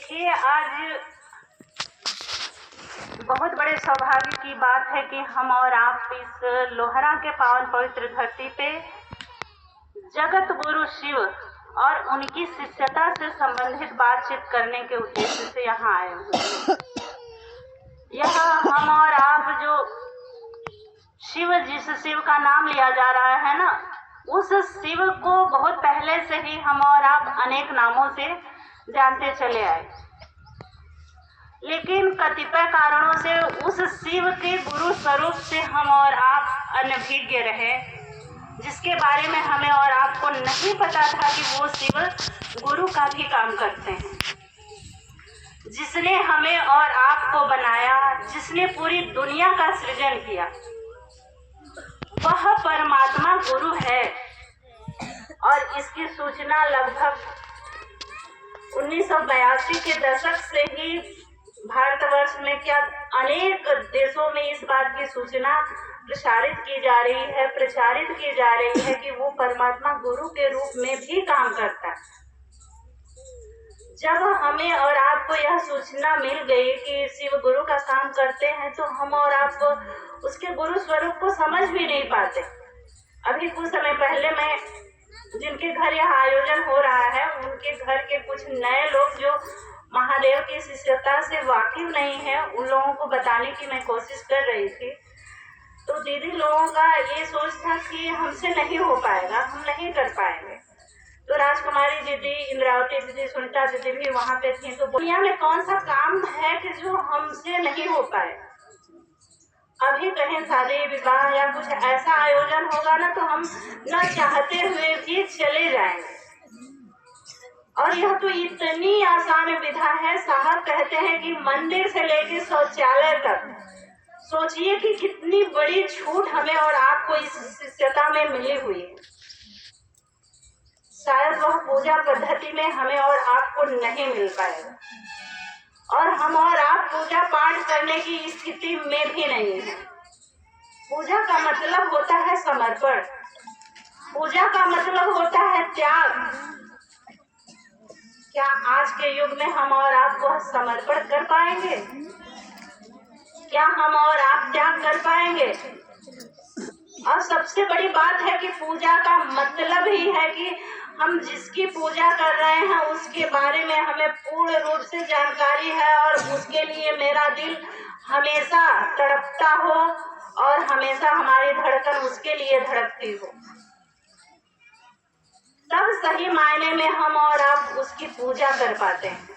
देखिए, आज बहुत बड़े सौभाग्य की बात है कि हम और आप इस लोहरा के पावन पवित्र धरती पे जगत गुरु शिव और उनकी शिष्यता से संबंधित बातचीत करने के उद्देश्य से यहाँ आए हुए हैं। यह हम और आप जो शिव, जिस शिव का नाम लिया जा रहा है ना, उस शिव को बहुत पहले से ही हम और आप अनेक नामों से जानते चले आए, लेकिन कतिपय कारणों से उस शिव के गुरु स्वरूप से हम और आप अनभिज्ञ रहे, जिसके बारे में हमें और आपको नहीं पता था कि वो शिव गुरु का भी काम करते हैं। जिसने हमें और आपको बनाया, जिसने पूरी दुनिया का सृजन किया, वह परमात्मा गुरु है। और इसकी सूचना लगभग 1982 के दशक से ही भारतवर्ष में क्या अनेक देशों में इस बात की सूचना प्रचारित की जा रही है कि वो परमात्मा गुरु के रूप में भी काम करता है। जब हमें और आपको यह सूचना मिल गई कि शिव गुरु का काम करते हैं, तो हम और आप उसके गुरु स्वरूप को समझ भी नहीं पाते। अभी कुछ समय पहले मैं जिनके घर यह आयोजन हो रहा है, उनके घर के कुछ नए लोग जो महादेव की शिष्यता से वाकिफ नहीं है, उन लोगों को बताने की मैं कोशिश कर रही थी। तो दीदी लोगों का ये सोच था कि हमसे नहीं हो पाएगा, हम नहीं कर पाएंगे। तो राजकुमारी दीदी, इंद्रावती दीदी, सुनीता दीदी भी वहाँ पे थी। तो दुनिया में कौन सा काम है कि जो हमसे नहीं हो पाए। अभी कहीं शादी विवाह या कुछ ऐसा आयोजन होगा ना, तो हम न चाहते हुए भी चले जाएंगे। और यह तो इतनी आसान विधा है, साहब कहते हैं कि मंदिर से लेकर शौचालय तक। सोचिए कि कितनी बड़ी छूट हमें और आपको इस शिष्यता में मिली हुई है। शायद वह पूजा पद्धति में हमें और आपको नहीं मिल पाएगा, और हम और आप पूजा पाठ करने की स्थिति में भी नहीं है। पूजा का मतलब होता है समर्पण, पूजा का मतलब होता है त्याग। क्या आज के युग में हम और आप वह समर्पण कर पाएंगे? क्या हम और आप त्याग कर पाएंगे? और सबसे बड़ी बात है कि पूजा का मतलब ही है कि हम जिसकी पूजा कर रहे हैं उसके बारे में हमें पूर्ण रूप से जानकारी है, और उसके लिए मेरा दिल हमेशा तड़पता हो और हमेशा हमारी धड़कन उसके लिए धड़कती हो। तब सही मायने में हम और आप उसकी पूजा कर पाते हैं।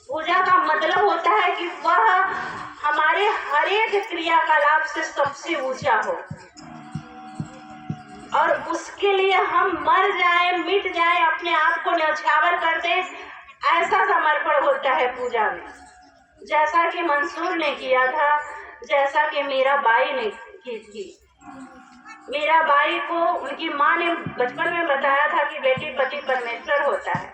पूजा का मतलब होता है कि वह हमारे हर एक क्रियाकलाप से सबसे ऊंचा हो, और उसके लिए हम मर जाए, मिट जाए, अपने आप को न्यौछावर कर दे, ऐसा समर्पण होता है पूजा में। जैसा कि मंसूर ने किया था, जैसा कि मीराबाई ने की थी। मीराबाई को उनकी माँ ने बचपन में बताया था कि बेटी पति परमेश्वर होता है,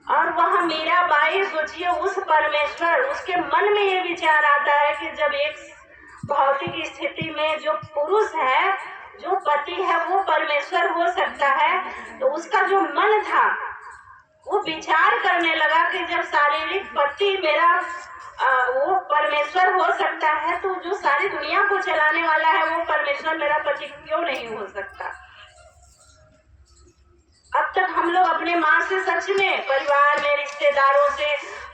और वह मीराबाई, सोचिए, उस परमेश्वर, उसके मन में ये विचार आता है कि जब एक भौतिक स्थिति में जो पुरुष है, जो पति है, वो परमेश्वर हो सकता है, तो उसका जो मन था वो विचार करने लगा कि जब शारीरिक पति मेरा वो परमेश्वर हो सकता है, तो जो सारी दुनिया को चलाने वाला है वो परमेश्वर मेरा पति क्यों नहीं हो सकता। अब तक हम लोग अपने माँ से, सच में परिवार में, रिश्तेदारों से,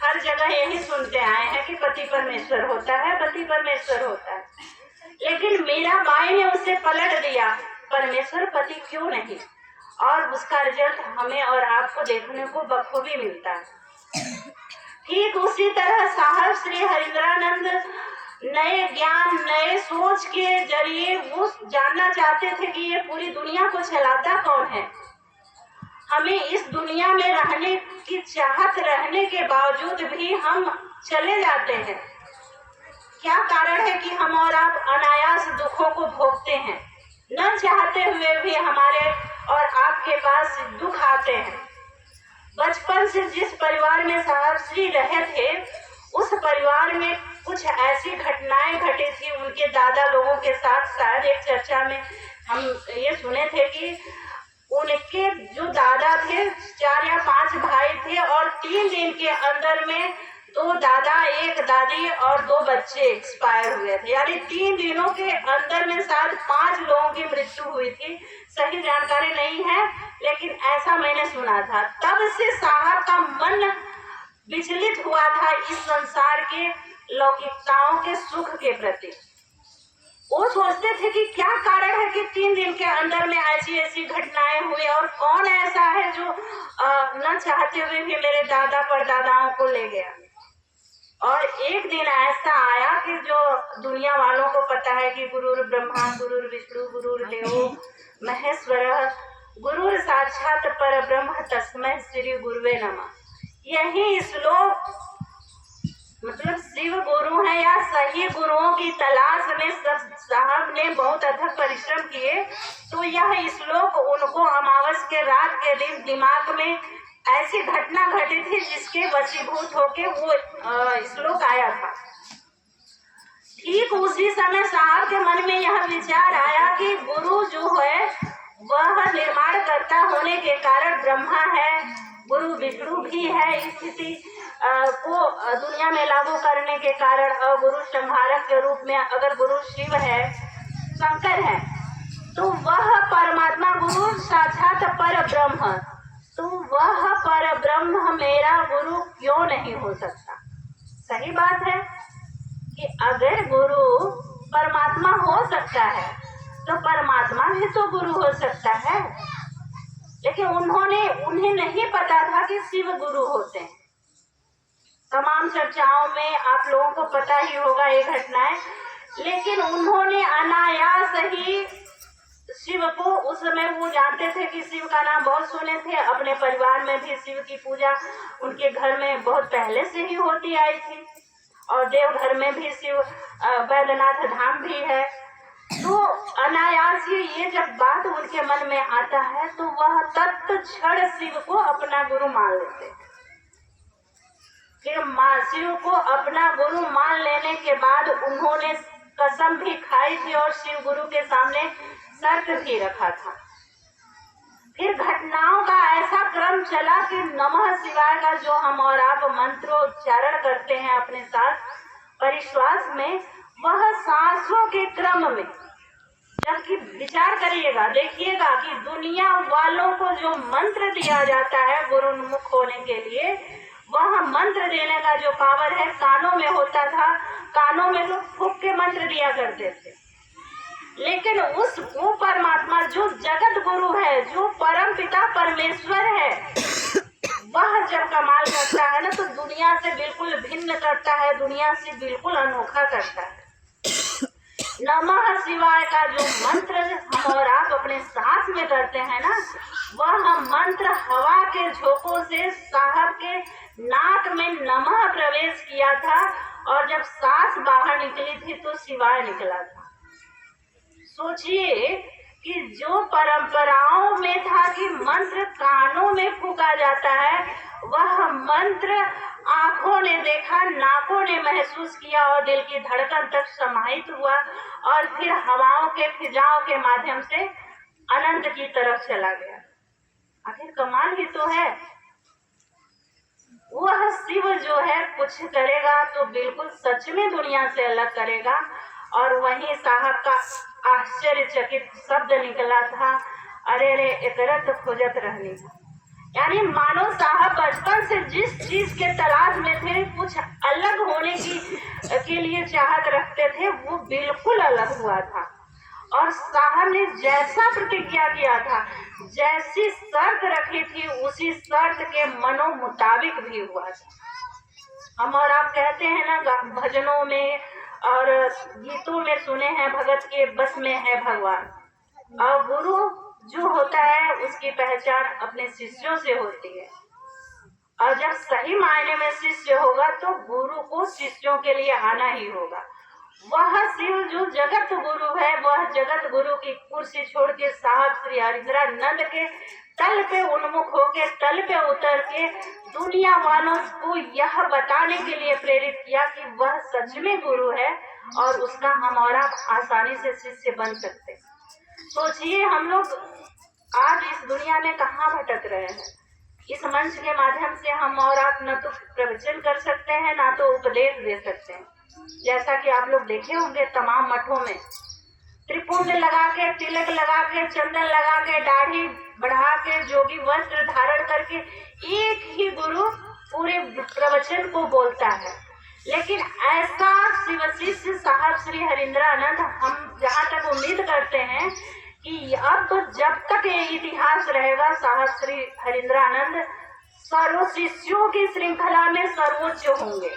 हर जगह यही सुनते आए हैं कि पति परमेश्वर होता है, पति परमेश्वर होता है। लेकिन मीराबाई ने उसे पलट दिया, परमेश्वर पति क्यों नहीं, और उसका रिजल्ट हमें और आपको देखने को बखूबी मिलता है। ठीक उसी तरह साहब श्री हरिंद्रानंद नए ज्ञान, नए सोच के जरिए वो जानना चाहते थे कि ये पूरी दुनिया को चलाता कौन है। हमें इस दुनिया में रहने की चाहत रहने के बावजूद भी हम चले जाते हैं। क्या कारण है कि हम और आप अनायास दुखों को भोगते हैं? न चाहते हुए भी हमारे और आपके पास दुख आते हैं। बचपन से जिस परिवार में साहब श्री रहे थे, उस परिवार में कुछ ऐसी घटनाएं घटी थी उनके दादा लोगों के साथ। शायद एक चर्चा में हम ये सुने थे कि उनके जो दादा थे 4 या 5 भाई थे और 3 दिन के अंदर में 2 दादा, 1 दादी और 2 बच्चे एक्सपायर हुए थे। यानी 3 दिनों के अंदर में शायद 5 लोगों की मृत्यु हुई थी। सही जानकारी नहीं है, लेकिन ऐसा मैंने सुना था। तब से साहब का मन विचलित हुआ था इस संसार के लौकिकताओं के सुख के प्रति। वो सोचते थे कि क्या कारण है कि 3 दिन के अंदर में ऐसी ऐसी घटनाएं हुई, और कौन ऐसा है जो न चाहते हुए भी मेरे दादा परदादाओं को ले गया। और एक दिन ऐसा आया कि जो दुनिया वालों को पता है कि गुरुर ब्रह्मा गुरुर विष्णु गुरुर देवो महेश्वर गुरुर साक्षात पर ब्रह्म तस्मै श्री गुरुवे नमः। यही श्लोक मतलब शिव गुरु है या सही गुरुओं की तलाश में साहब ने बहुत अथक परिश्रम किए। तो यह श्लोक उनको अमावस के रात के दिन दिमाग में ऐसी घटना घटी थी जिसके वशीभूत होके वो श्लोक आया था। ठीक उसी समय साहब के मन में यह विचार आया कि गुरु जो है वह निर्माण कर्ता होने के कारण ब्रह्मा है, गुरु विष्णु भी है। स्थिति को दुनिया में लागू करने के कारण गुरु संहारक के रूप में अगर गुरु शिव है, शंकर है, तो वह परमात्मा गुरु साक्षात पर ब्रह्म, तो वह पर ब्रह्म मेरा गुरु क्यों नहीं हो सकता। सही बात है कि अगर गुरु परमात्मा हो सकता है तो परमात्मा भी तो गुरु हो सकता है। लेकिन उन्हें नहीं पता था कि शिव गुरु होते हैं। तमाम चर्चाओं में आप लोगों को पता ही होगा ये घटनाएं, लेकिन उन्होंने अनायास ही शिव को, उस समय वो जानते थे कि शिव का नाम बहुत सुने थे, अपने परिवार में भी शिव की पूजा उनके घर में बहुत पहले से ही होती आई थी, और देवघर में भी शिव वैद्यनाथ धाम भी है। तो अनायास ही ये जब बात उनके मन में आता है तो वह तत्क्षण शिव को अपना गुरु मान लेते हैं। फिर शिव को अपना गुरु मान लेने के बाद उन्होंने कसम भी खाई थी और शिव गुरु के सामने शर्त भी रखा था। फिर घटनाओं का ऐसा क्रम चला कि नमः शिवाय का जो हम और आप मंत्रोच्चारण करते हैं अपने साथ परिश्वास में, वह सांसों के क्रम में, जबकि विचार करिएगा, देखिएगा कि दुनिया वालों को जो मंत्र दिया जाता है गुरुन्मुख होने के लिए, वह मंत्र देने का जो पावर है कानों में होता था। कानों में लोग फूंक के मंत्र दिया करते थे, लेकिन वो परमात्मा जो जगत गुरु है, जो परम पिता परमेश्वर है, वह जब कमाल करता है ना तो दुनिया से बिल्कुल भिन्न करता है, दुनिया से बिल्कुल अनोखा करता है। नमः शिवाय का जो मंत्र हम और आप अपने सांस में करते हैं ना, वह मंत्र हवा के झोंकों से साहब के नाक में नमः प्रवेश किया था, और जब सांस बाहर निकली थी तो शिवाय निकला था। सोचिए कि जो परंपराओं में था कि मंत्र कानों में फूंका जाता है, वह मंत्र आंखों ने देखा, नाकों ने महसूस किया और दिल की धड़कन तक समाहित हुआ, और फिर हवाओं के फिजाओं के माध्यम से अनंत की तरफ चला गया। आखिर कमाल ही तो है। वह शिव जो है कुछ करेगा तो बिल्कुल सच में दुनिया से अलग करेगा। और वहीं साहब का आश्चर्यचकित शब्द निकला था, अरे रे एकरत खोजत रहनी। यानी मानो साहब बचपन से जिस चीज के तलाश में थे, कुछ अलग होने के लिए चाहत रखते थे, वो बिल्कुल अलग हुआ था। और साहब ने जैसा प्रतिज्ञा किया था, जैसी शर्त रखी थी, उसी शर्त के मनो मुताबिक भी हुआ था। हम और आप कहते हैं ना भजनों में और गीतों में सुने हैं, भगत के बस में है भगवान। और गुरु जो होता है उसकी पहचान अपने शिष्यों से होती है, और जब सही मायने में शिष्य होगा तो गुरु को शिष्यों के लिए आना ही होगा। वह शिव जो जगत गुरु है, वह जगत गुरु की कुर्सी छोड़ के साहब श्री हरिंद्रानंद के तल पे उन्मुख होके, तल पे उतर के दुनिया वालों को यह बताने के लिए प्रेरित किया कि वह सच में गुरु है और उसका हम और आप आसानी से शिष्य बन सकते। सोचिए हम लोग आज इस दुनिया में कहाँ भटक रहे हैं। इस मंच के माध्यम से हम और आप न तो प्रवचन कर सकते हैं, ना तो उपदेश दे सकते हैं। जैसा कि आप लोग देखे होंगे तमाम मठों में त्रिपुंड लगा के, तिलक लगा के, चंदन लगा के, दाढ़ी बढ़ा के, जोगी वस्त्र धारण करके एक ही गुरु पूरे प्रवचन को बोलता है। लेकिन ऐसा शिव शिष्य साहब श्री हरिंद्रानंद, हम जहाँ तक उम्मीद करते हैं कि अब जब तक ये इतिहास रहेगा, साहब श्री हरिंद्रानंद सर्व शिष्यों की श्रृंखला में सर्वोच्च होंगे।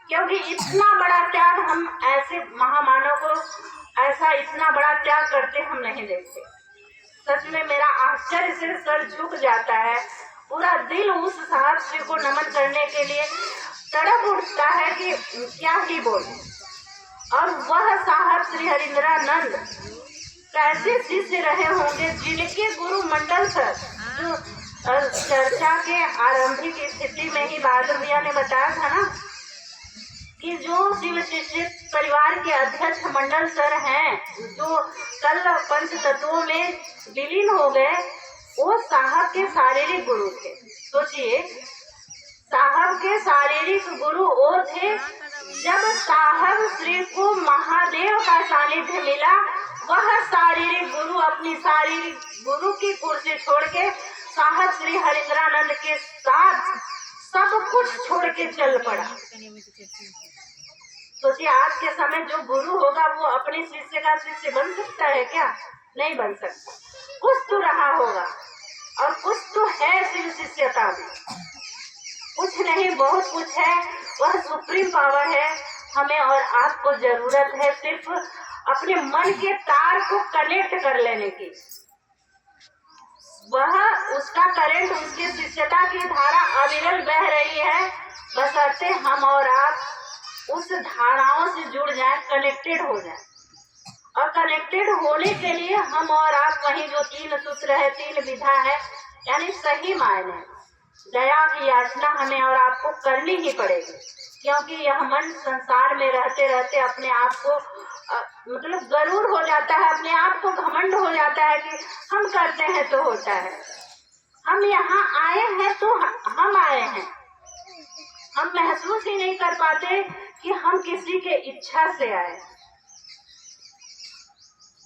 क्योंकि इतना बड़ा त्याग हम ऐसे महामानव को ऐसा इतना बड़ा त्याग करते हम नहीं देखते। सच में मेरा आश्चर्य से सर झुक जाता है। पूरा दिल उस साहब श्री को नमन करने के लिए तड़प उठता है कि क्या ही बोले। और वह साहब श्री हरिंद्रानंद कैसे शिष्य रहे होंगे जिनके गुरु मंडल सर, जो चर्चा के आरंभिक स्थिति में ही बहादुर भैया ने बताया था ना कि जो शिव शिष्य परिवार के अध्यक्ष मंडल सर हैं, जो कल पंच तत्वों में विलीन हो गए, वो साहब के शारीरिक गुरु थे। सोचिए, साहब के शारीरिक गुरु वो थे। जब साहब श्री को महादेव का सानिध्य मिला, वह शारीरिक गुरु अपनी शारीरिक गुरु की कुर्सी छोड़ के साहब श्री हरिंद्रानंद के साथ सब कुछ छोड़ के चल पड़ा। सोचिए, आज के समय जो गुरु होगा वो अपने शिष्य का शिष्य बन सकता है क्या? नहीं बन सकता। कुछ तो रहा होगा और कुछ तो है शिव शिष्यता में। कुछ नहीं, बहुत कुछ है। वह सुप्रीम पावर है। हमें और आपको जरूरत है सिर्फ अपने मन के तार को कनेक्ट कर लेने की। वह उसका करंट, उसकी शिष्यता की धारा अविरल बह रही है, बशर्ते हम और आप उस धाराओं से जुड़ जाए, कनेक्टेड हो जाए। और कनेक्टेड होने के लिए हम और आप वही जो 3 सूत्र है, 3 विधा है, यानी सही मायने दया की याचना हमें और आपको करनी ही पड़ेगी। क्योंकि यह मन संसार में रहते रहते अपने आप को मतलब गरूर हो जाता है, अपने आप को घमंड हो जाता है कि हम करते हैं तो होता है। हम यहाँ आए हैं तो हम आए हैं। हम महसूस ही नहीं कर पाते कि हम किसी के इच्छा से आए।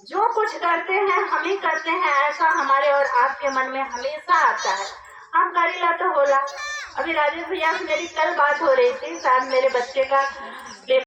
जो कुछ करते हैं हम ही करते हैं, ऐसा हमारे और आपके मन में हमेशा आता है। हम करीला तो होला। अभी राजेश भैया से मेरी कल बात हो रही थी, शायद मेरे बच्चे का